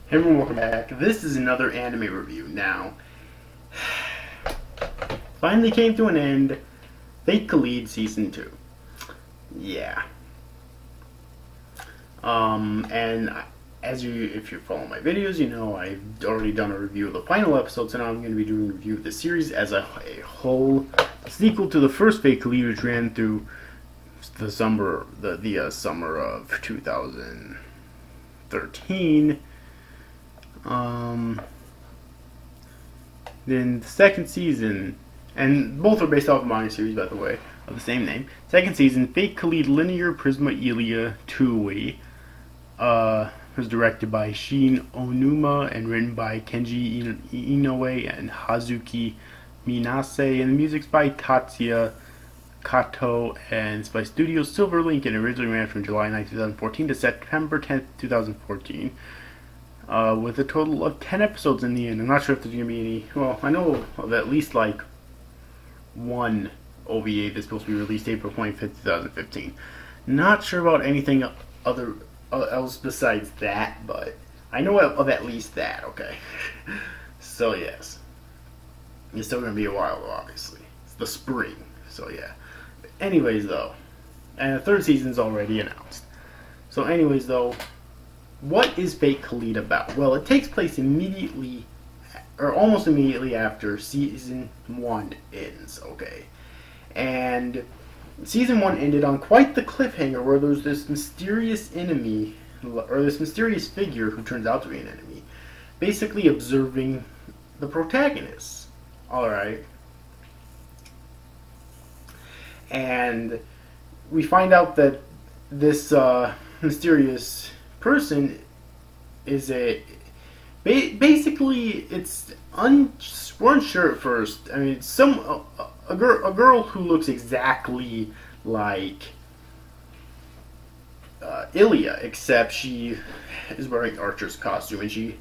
Hey everyone, welcome back. This is another anime review. Now, finally came to an end. Fate Kaleid Season 2. Yeah. And if you're following my videos, you know I've already done a review of the final episode, so now I'm going to be doing a review of the series as a whole. A sequel to the first Fate Kaleid, which ran through the summer of 2013. Then the second season, and both are based off of a manga series, by the way, of the same name. Second season, Fate Kaleid Linear Prisma Illya Tui, was directed by Shin Onuma and written by Kenji Inoue and Hazuki Minase, and the music's by Tatsuya Kato, and it's by Studio Silverlink, and originally ran from July 9, 2014 to September 10th, 2014. With a total of 10 episodes in the end. I'm not sure if there's going to be any. Well, I know of at least like one OVA that's supposed to be released April 25th, 2015. Not sure about anything else besides that, but I know of at least that, okay? So, yes. It's still going to be a while, obviously. It's the spring, so yeah. Anyways, though. And the third season's already announced. So, anyways, though. What is Fate Kaleid about? Well, it takes place immediately, or almost immediately after Season 1 ends, okay? And Season 1 ended on quite the cliffhanger where there's this mysterious enemy, or this mysterious figure who turns out to be an enemy, basically observing the protagonists, alright? And we find out that this mysterious person is basically we're unsure at first. I mean, a girl who looks exactly like Illya, except she is wearing Archer's costume and she's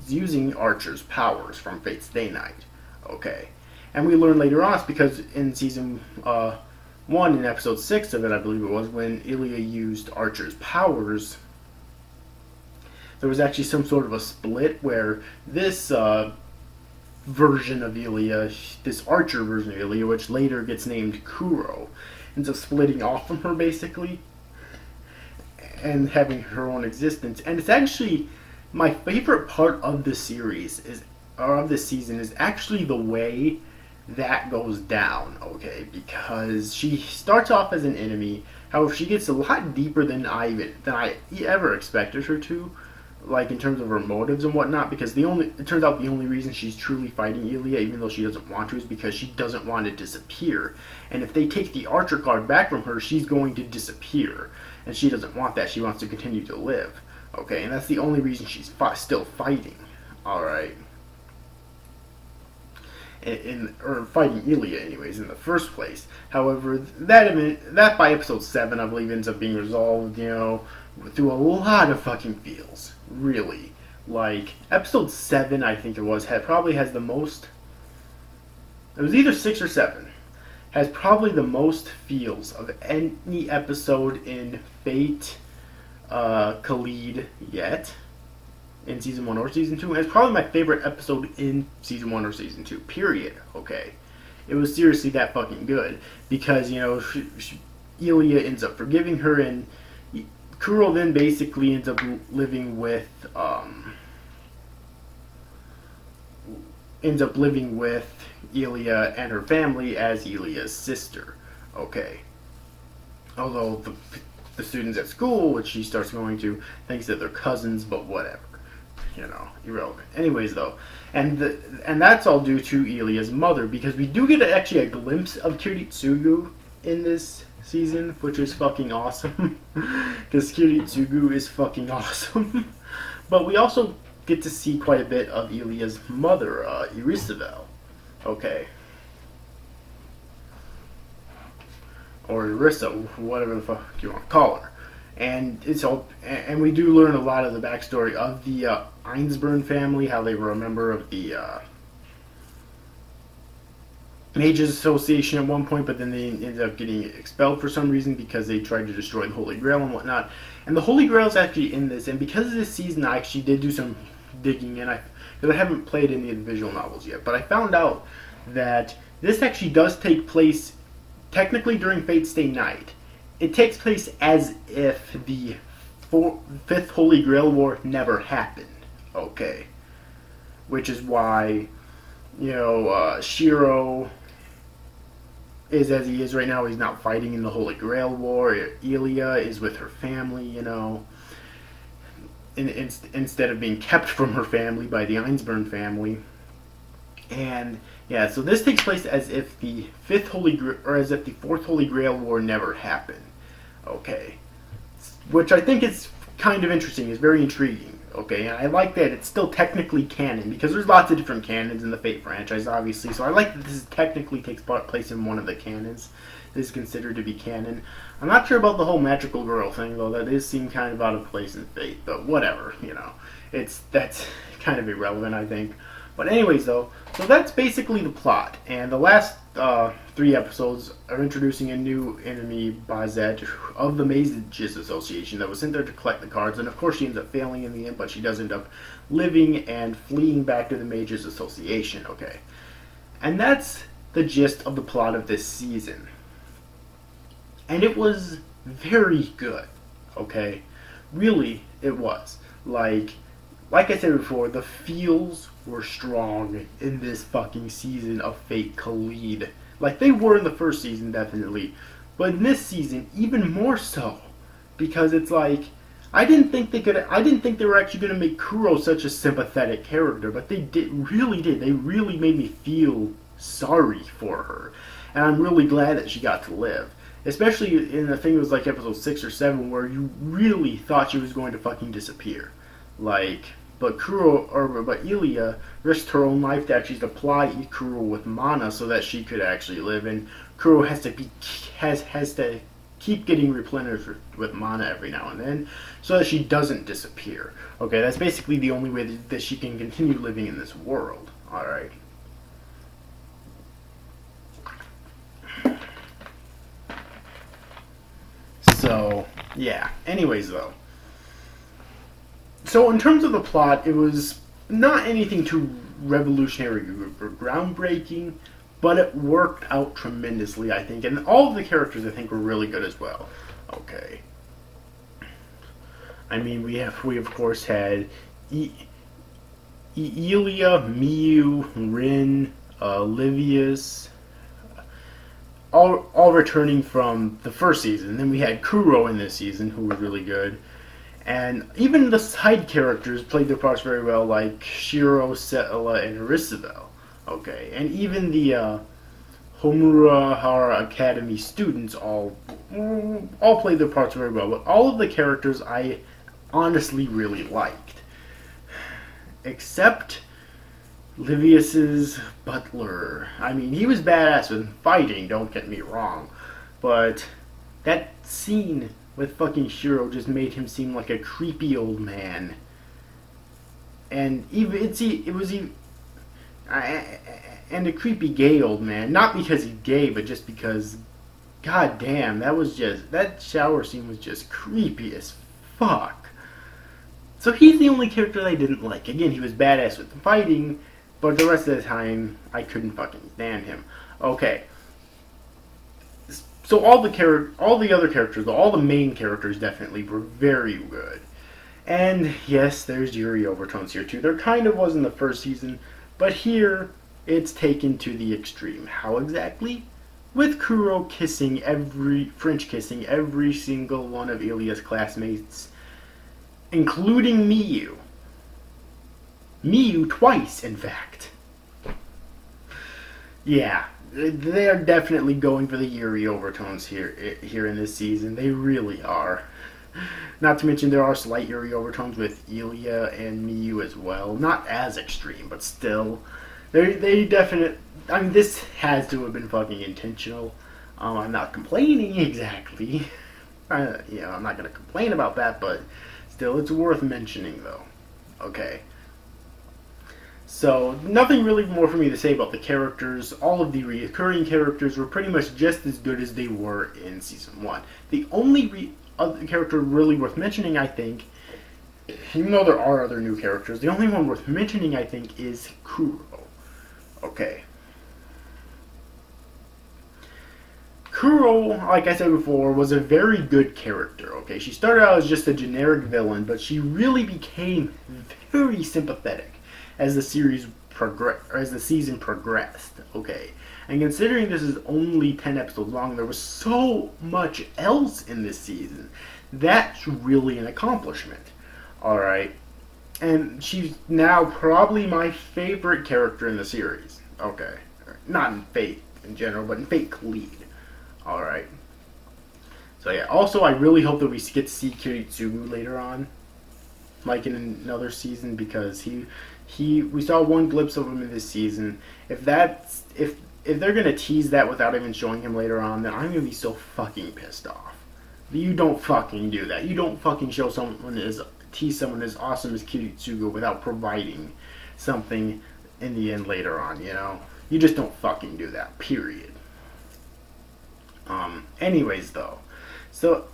using Archer's powers from Fate's Stay Night. Okay, and we learn later on it's because in season 1, in episode 6 of it, I believe it was, when Illya used Archer's powers, there was actually some sort of a split where this version of Illya, this Archer version of Illya, which later gets named Kuro, ends up splitting off from her basically and having her own existence. And it's actually my favorite part of the series of this season is actually the way that goes down, okay? Because she starts off as an enemy, however she gets a lot deeper than I ever expected her to. Like in terms of her motives and whatnot, because it turns out the only reason she's truly fighting Illya, even though she doesn't want to, is because she doesn't want to disappear. And if they take the Archer card back from her, she's going to disappear, and she doesn't want that. She wants to continue to live. Okay, and that's the only reason she's still fighting. All right, or fighting Illya, anyways, in the first place. However, that by episode 7, I believe, ends up being resolved. You know, through a lot of fucking feels. Really. Like, episode 7, I think it was, probably has the most. It was either 6 or 7. Has probably the most feels of any episode in Fate Kaleid yet. In season 1 or season 2. And it's probably my favorite episode in season 1 or season 2. Period. Okay. It was seriously that fucking good. Because, you know, Illya ends up forgiving her, and Kuro then basically ends up living with Illya and her family as Ilya's sister. Okay. Although the students at school, which she starts going to, thinks that they're cousins, but whatever. You know, irrelevant. Anyways, though, and that's all due to Illya's mother, because we do get actually a glimpse of Kiritsugu in this season, which is fucking awesome. Because Kiritsugu is fucking awesome. But we also get to see quite a bit of Illya's mother, Irisabel. Okay. Or Irissa, whatever the fuck you want to call her. And and we do learn a lot of the backstory of the Einsburn family, how they were a member of the Mages Association at one point, but then they ended up getting expelled for some reason because they tried to destroy the Holy Grail and whatnot. And the Holy Grail is actually in this, and because of this season, I actually did do some digging in, because I haven't played any of the visual novels yet, but I found out that this actually does take place technically during Fate's Stay Night. It takes place as if the Fifth Holy Grail War never happened. Okay. Which is why, Shiro is as he is right now. He's not fighting in the Holy Grail War. Illya is with her family, instead of being kept from her family by the Einsburn family. And yeah, so this takes place as if the Fourth Holy Grail War never happened. Okay, which I think is kind of interesting. It's very intriguing. Okay, and I like that it's still technically canon, because there's lots of different canons in the Fate franchise, obviously. So I like that this technically takes place in one of the canons. This is considered to be canon. I'm not sure about the whole magical girl thing, though. That does seem kind of out of place in Fate, but whatever. That's kind of irrelevant, I think. But anyways, though, so that's basically the plot. And the last 3 episodes are introducing a new enemy, Bazette, of the Mages Association, that was sent there to collect the cards. And of course she ends up failing in the end, but she does end up living and fleeing back to the Mages Association, okay? And that's the gist of the plot of this season. And it was very good, okay? Really, it was. Like I said before, the feels were strong in this fucking season of Fate Kaleid. Like they were in the first season, definitely. But in this season, even more so. Because it's like, I didn't think they were actually going to make Kuro such a sympathetic character, but they really did. They really made me feel sorry for her. And I'm really glad that she got to live. Especially in, I think it was like episode 6 or 7, where you really thought she was going to fucking disappear. But Illya risked her own life to actually supply Kuro with mana so that she could actually live, and Kuro has to keep getting replenished with mana every now and then so that she doesn't disappear. Okay, that's basically the only way that she can continue living in this world. Alright. So, yeah. Anyways, though. So, in terms of the plot, it was not anything too revolutionary or groundbreaking, but it worked out tremendously, I think. And all of the characters, I think, were really good as well. Okay. I mean, we of course had Illya, Miyu, Rin, Livius, all returning from the first season. Then we had Kuro in this season, who was really good. And even the side characters played their parts very well, like Shiro, Setela, and Arisabel. Okay, and even the Homurahara Academy students all played their parts very well. But all of the characters I honestly really liked. Except Livius's butler. I mean, he was badass with fighting, don't get me wrong. But that scene with fucking Shiro just made him seem like a creepy old man. And and a creepy gay old man. Not because he's gay, but just because, god damn, that shower scene was just creepy as fuck. So he's the only character that I didn't like. Again, he was badass with the fighting, but the rest of the time, I couldn't fucking stand him. Okay. So all the other characters, all the main characters definitely were very good. And yes, there's Yuri overtones here too. There kind of was in the first season, but here it's taken to the extreme. How exactly? With Kuro French kissing every single one of Illya's classmates, including Miyu. Miyu twice, in fact. Yeah. They are definitely going for the Yuri overtones here in this season. They really are. Not to mention there are slight Yuri overtones with Illya and Miyu as well. Not as extreme, but still. They definitely... I mean, this has to have been fucking intentional. I'm not complaining exactly. I'm not going to complain about that, but still, it's worth mentioning, though. Okay. So, nothing really more for me to say about the characters. All of the recurring characters were pretty much just as good as they were in Season 1. The only other character really worth mentioning, I think, even though there are other new characters, the only one worth mentioning, I think, is Kuro. Okay. Kuro, like I said before, was a very good character, okay? She started out as just a generic villain, but she really became very sympathetic as the season progressed, okay? And considering this is only 10 episodes long, there was so much else in this season. That's really an accomplishment, alright? And she's now probably my favorite character in the series, okay? Not in Fate in general, but in Fate Kaleid. Alright. So yeah, also I really hope that we get to see Kiritsugu later on. Like in another season, because we saw one glimpse of him in this season. If they're gonna tease that without even showing him later on, then I'm gonna be so fucking pissed off. You don't fucking do that. You don't fucking show tease someone as awesome as Kiritsugu without providing something in the end later on, you know? You just don't fucking do that, period. Anyways, though, so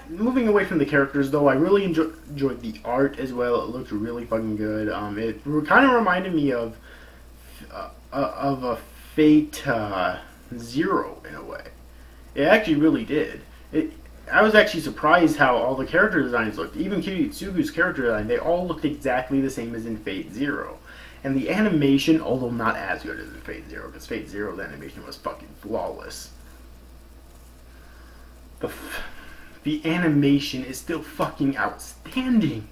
moving away from the characters, though, I really enjoyed the art as well. It looked really fucking good. It kind of reminded me of a Fate Zero in a way. It actually really did. I was actually surprised how all the character designs looked. Even Kiritsugu's character design, they all looked exactly the same as in Fate Zero. And the animation, although not as good as in Fate Zero, because Fate Zero's animation was fucking flawless. The animation is still fucking outstanding.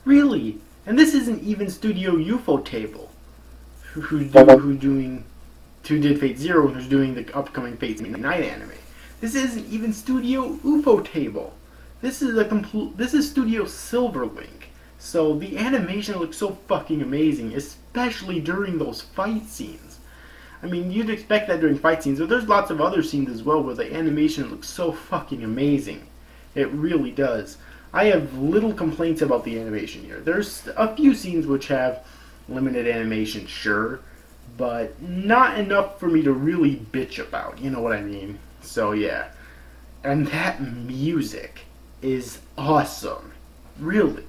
Really. And this isn't even Studio Ufotable, who did Fate Zero and who's doing the upcoming Fate Night anime. This isn't even Studio Ufotable. This is Studio Silverlink. So the animation looks so fucking amazing, especially during those fight scenes. I mean, you'd expect that during fight scenes, but there's lots of other scenes as well where the animation looks so fucking amazing. It really does. I have little complaints about the animation here. There's a few scenes which have limited animation, sure, but not enough for me to really bitch about, you know what I mean? So yeah. And that music is awesome. Really.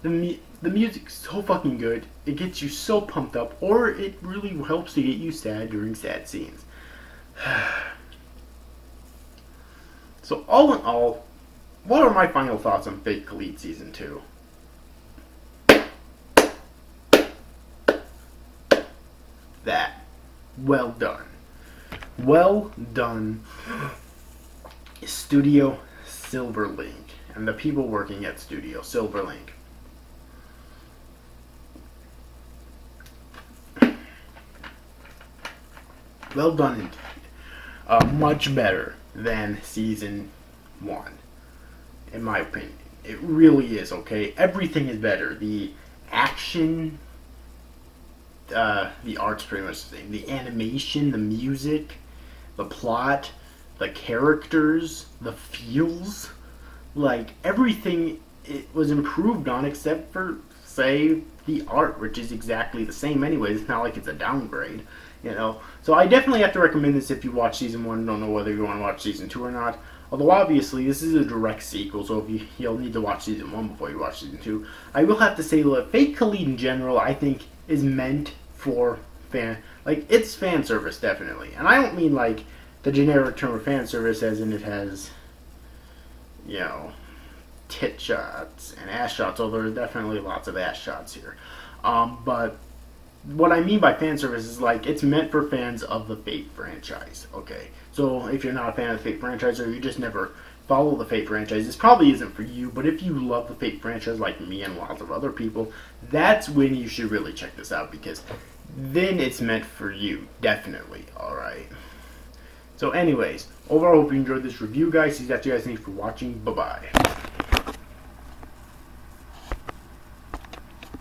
The music's so fucking good. It gets you so pumped up, or it really helps to get you sad during sad scenes. So all in all, what are my final thoughts on Fate Kaleid Season 2? That. Well done. Well done, Studio Silverlink, and the people working at Studio Silverlink. Well done indeed. Much better than Season 1, in my opinion. It really is, okay? Everything is better. The action, the art's pretty much the same. The animation, the music, the plot, the characters, the feels, like everything it was improved on except for, say, the art, which is exactly the same anyways. It's not like it's a downgrade, you know. So I definitely have to recommend this if you watch Season 1 and don't know whether you want to watch Season 2 or not. Although obviously this is a direct sequel, so if you'll need to watch Season 1 before you watch Season 2. I will have to say that Fate Kaleid in general, I think, is meant for it's fan service, definitely. And I don't mean like the generic term of fan service as in it has, you know, tit shots and ass shots, although there's definitely lots of ass shots here. But what I mean by fan service is like it's meant for fans of the Fate franchise, okay? So if you're not a fan of the Fate franchise or you just never follow the Fate franchise, this probably isn't for you, but if you love the Fate franchise like me and lots of other people, that's when you should really check this out, because then it's meant for you, definitely, alright? So anyways, overall, I hope you enjoyed this review, guys. See you guys, thanks for watching. Bye-bye.